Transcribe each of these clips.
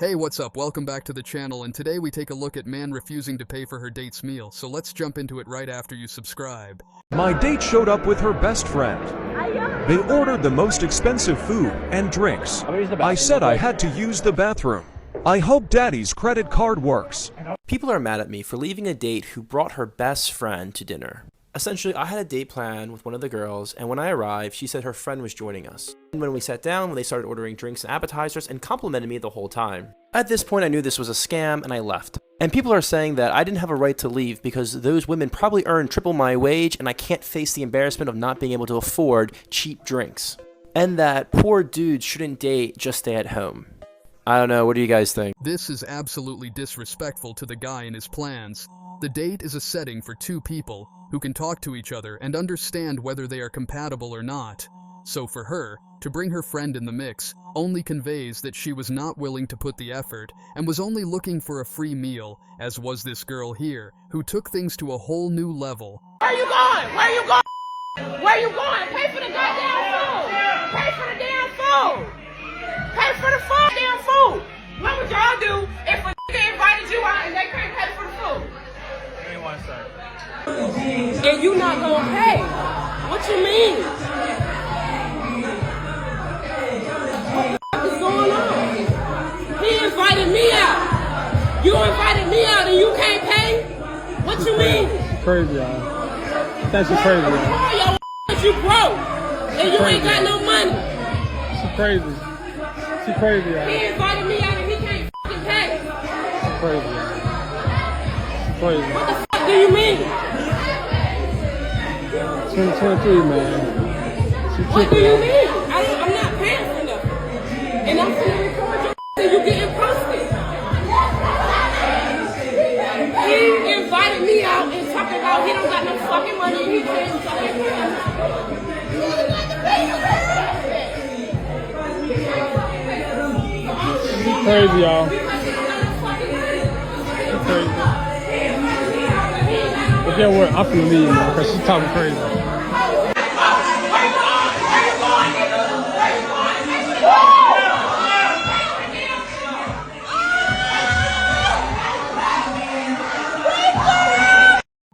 Hey, what's up? Welcome back to the channel, and today we take a look at man refusing to pay for her date's meal, so let's jump into it right after you subscribe. My date showed up with her best friend. They ordered the most expensive food and drinks. I said I had to use the bathroom. I hope Daddy's credit card works. People are mad at me for leaving a date who brought her best friend to dinner. Essentially, I had a date plan with one of the girls, and when I arrived, she said her friend was joining us. And when we sat down, they started ordering drinks and appetizers and complimented me the whole time. At this point, I knew this was a scam, and I left. And people are saying that I didn't have a right to leave because those women probably earn triple my wage, and I can't face the embarrassment of not being able to afford cheap drinks. And that poor dudes shouldn't date, just stay at home. I don't know, what do you guys think? This is absolutely disrespectful to the guy and his plans. The date is a setting for two people who can talk to each other and understand whether they are compatible or not. So for her, to bring her friend in the mix only conveys that she was not willing to put the effort and was only looking for a free meal, as was this girl here, who took things to a whole new level. Where you going? Where you going? Where you going? Pay for the goddamn food! Pay for the damn food! Pay for the damn food! What would y'all do if a nigga invited you out and they couldn't pay for the food? Give me 1 second. And you not gonna pay? What you mean? What is going on? He invited me out. You invited me out and you can't pay? What you mean? Crazy, y'all. That's crazy, y'all. All your you broke and you ain't got no money. She crazy. She crazy, y'all. He invited me out and he can't fucking pay. She crazy, y'all. She crazy. What the fuck do you mean? 2023, man. She What do tripping, you y'all. mean? I'm not paying for nothing. And I'm gonna record your and you getting posted. He invited me out and talking about he don't got no fucking money and he can't fucking pay. She crazy, y'all. She crazy. But yeah, what? I'm finna leave, man, because she's talking crazy.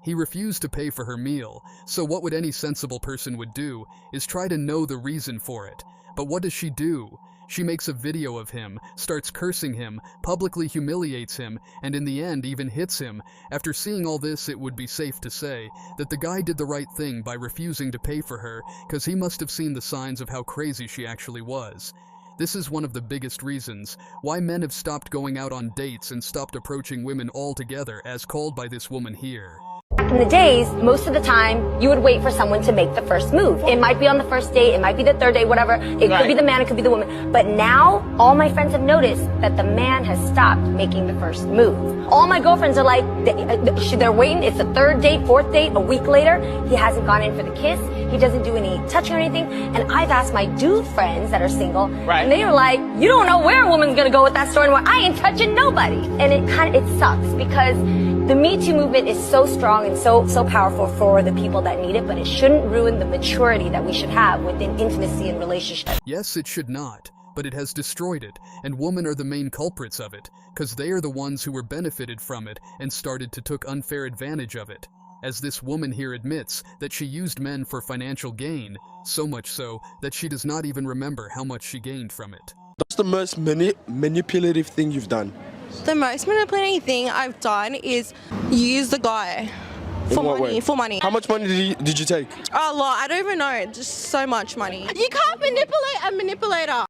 He refused to pay for her meal, so what would any sensible person would do is try to know the reason for it. But what does she do? She makes a video of him, starts cursing him, publicly humiliates him, and in the end even hits him. After seeing all this, it would be safe to say that the guy did the right thing by refusing to pay for her, because he must have seen the signs of how crazy she actually was. This is one of the biggest reasons why men have stopped going out on dates and stopped approaching women altogether, as called by this woman here. Back in the days, most of the time, you would wait for someone to make the first move. It might be on the first date, it might be the third date, whatever. It could be the man, it could be the woman. But now, all my friends have noticed that the man has stopped making the first move. All my girlfriends are like, they're waiting. It's the third date, fourth date, a week later. He hasn't gone in for the kiss. He doesn't do any touching or anything. And I've asked my dude friends that are single, and they are like, you don't know where a woman's gonna go with that story anymore. I ain't touching nobody. And it sucks because the Me Too movement is so strong and so powerful for the people that need it, but it shouldn't ruin the maturity that we should have within intimacy and relationships. Yes, it should not, but it has destroyed it, and women are the main culprits of it, because they are the ones who were benefited from it and started to took unfair advantage of it. As this woman here admits that she used men for financial gain, so much so that she does not even remember how much she gained from it. That's the most manipulative thing you've done. The most manipulating thing I've done is use the guy for money. For money. How much money did you take? A lot. I don't even know. Just so much money. You can't manipulate a manipulator.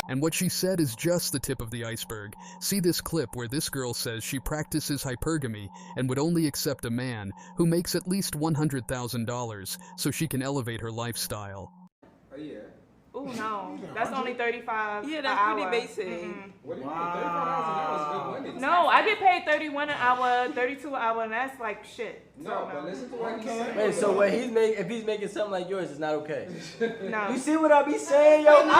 And what she said is just the tip of the iceberg. See this clip where this girl says she practices hypergamy and would only accept a man who makes at least $100,000 so she can elevate her lifestyle. Oh yeah. Ooh, no. That's only $35 Yeah, an that's hour. pretty basic. Mm-hmm. What do you mean? $35 an hour is good money. No, I get paid $31 an hour, $32 an hour, and that's like shit. No, but listen to what he's saying. Wait, so what he's making, if he's making something like yours, it's not okay. No. You see what I be saying, yo? No,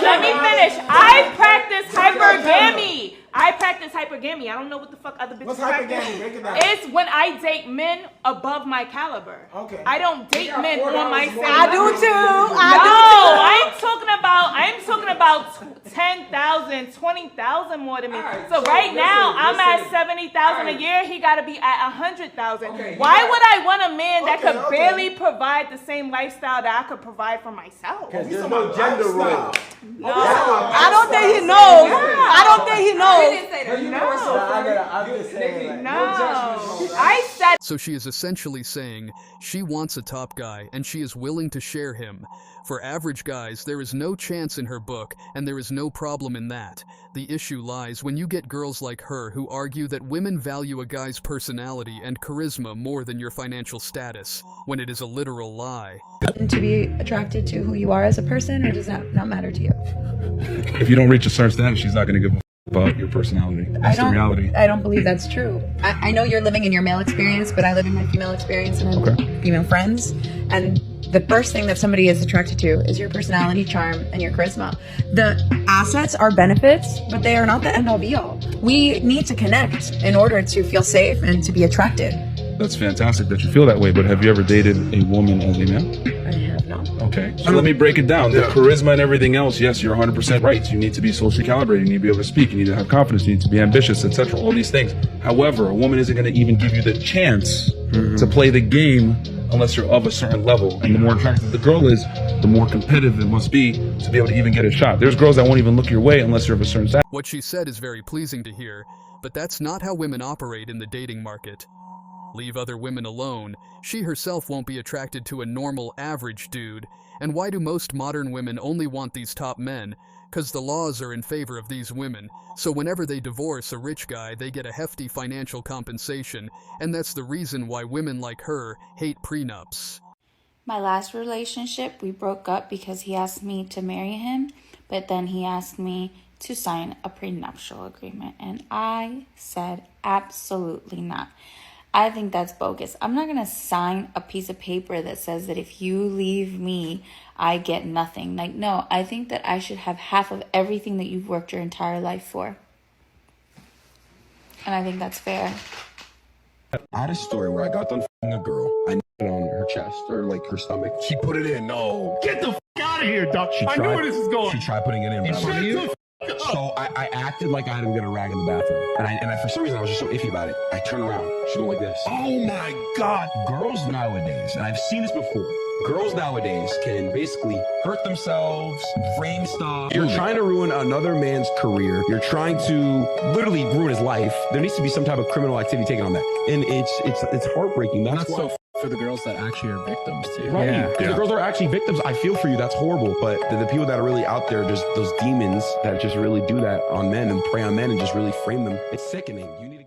let me finish. I practice hypergamy. I I practice hypergamy. I don't know what the fuck other bitches What's practice. hypergamy? Break it down. It's when I date men above my caliber. Okay. I don't date men on my same I do level. too. I'm talking about 10,000, 20,000 more than me. Right, so so right now, listen. I'm at 70,000 a year. He got to be at 100,000. Okay, Why would I want a man that Okay, could okay. barely provide the same lifestyle that I could provide for myself? Because there's no gender role. No. I don't think he knows. I don't think he knows. I'm just saying. Like, No. I said So she is essentially saying she wants a top guy and she is willing to share him. For average guys, there is no chance in her book, and there is no problem in that. The issue lies when you get girls like her who argue that women value a guy's personality and charisma more than your financial status, when it is a literal lie. To be attracted to who you are as a person, or does that not matter to you? If you don't reach a certain status, she's not going to give a about your personality. That's the reality. I don't believe that's true. I know you're living in your male experience, but I live in my female experience and I have female friends. And the first thing that somebody is attracted to is your personality, charm, and your charisma. The assets are benefits, but they are not the end all be all. We need to connect in order to feel safe and to be attracted. That's fantastic that you feel that way, but have you ever dated a woman as a man? I have not. Okay, so let me break it down. The charisma and everything else, yes, you're 100% right. You need to be socially calibrated, you need to be able to speak, you need to have confidence, you need to be ambitious, etc. All these things. However, a woman isn't going to even give you the chance to play the game unless you're of a certain level. And the more attractive the girl is, the more competitive it must be to be able to even get a shot. There's girls that won't even look your way unless you're of a certain status. What she said is very pleasing to hear, but that's not how women operate in the dating market. Leave other women alone. She herself won't be attracted to a normal, average dude. And why do most modern women only want these top men? 'Cause the laws are in favor of these women. So whenever they divorce a rich guy, they get a hefty financial compensation. And that's the reason why women like her hate prenups. My last relationship, we broke up because he asked me to marry him, but then he asked me to sign a prenuptial agreement. And I said, absolutely not. I think that's bogus. I'm not going to sign a piece of paper that says that if you leave me, I get nothing. Like, no, I think that I should have half of everything that you've worked your entire life for. And I think that's fair. I had a story where I got done f***ing a girl. I it on her chest or like her stomach. She put it in. No. Get the f*** out of here, Doc. I knew where this is going. She tried putting it in. In front of you? So I acted like I had to get a rag in the bathroom. And I for some reason, I was just so iffy about it. I turned around. She went like this. Oh my God. Girls nowadays, and I've seen this before, girls nowadays can basically hurt themselves, frame stuff. You're trying to ruin another man's career. You're trying to literally ruin his life. There needs to be some type of criminal activity taken on that. And it's heartbreaking. That's why. For the girls that actually are victims too. Right. Yeah. The girls that are actually victims, I feel for you. That's horrible. But the people that are really out there, just those demons that just really do that on men and prey on men and just really frame them. It's sickening. You need to get